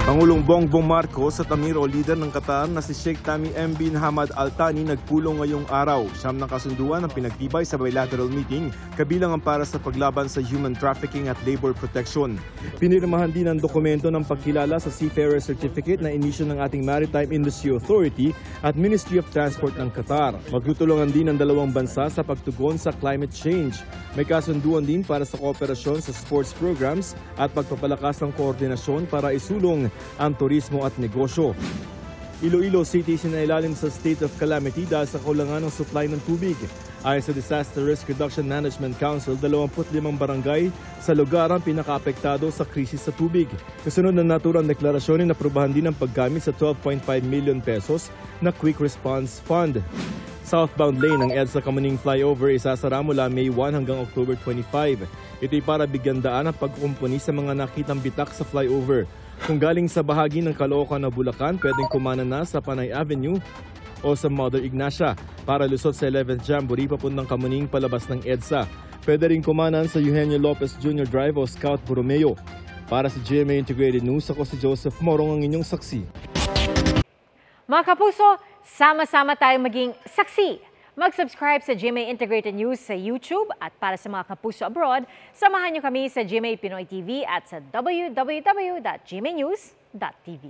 Pangulong Bongbong Marcos at Amir o leader ng Qatar na si Sheikh Tamim bin Hamad Al Thani nagpulong ngayong araw. Siyam ng kasunduan ang pinagtibay sa bilateral meeting, kabilang ang para sa paglaban sa human trafficking at labor protection. Pinirmahan din ang dokumento ng pagkilala sa Seafarer Certificate na inisyu ng ating Maritime Industry Authority at Ministry of Transport ng Qatar. Magtutulungan din ang dalawang bansa sa pagtugon sa climate change. May kasunduan din para sa kooperasyon sa sports programs at pagpapalakas ng koordinasyon para isulong ang turismo at negosyo. Iloilo City sinailalim sa state of calamity dahil sa kakulangan ng supply ng tubig. Ayon sa Disaster Risk Reduction Management Council, 25 barangay sa lugar ang pinakaapektado sa krisis sa tubig. Kasunod ng naturang deklarasyon, naprubahan din ang paggamit sa 12.5 million pesos na Quick Response Fund. Southbound lane ng EDSA Kamuning Flyover isasara mula May 1 hanggang October 25. Ito'y para bigyan daan ang pagkukumpuni sa mga nakitang bitak sa flyover. Kung galing sa bahagi ng Caloocan o Bulacan, pwedeng kumana na sa Panay Avenue o sa Mother Ignacia para lusot sa 11th Jamboree papuntang Kamuning palabas ng EDSA. Pwede rin kumanan sa Eugenio Lopez Jr. Drive o Scout Borromeo. Para sa GMA Integrated News, ako si Joseph Morong, ang inyong saksi. Mga kapuso, sama-sama tayong maging saksi. Mag-subscribe sa GMA Integrated News sa YouTube at para sa mga kapuso abroad, samahan niyo kami sa GMA Pinoy TV at sa www.gmanews.tv.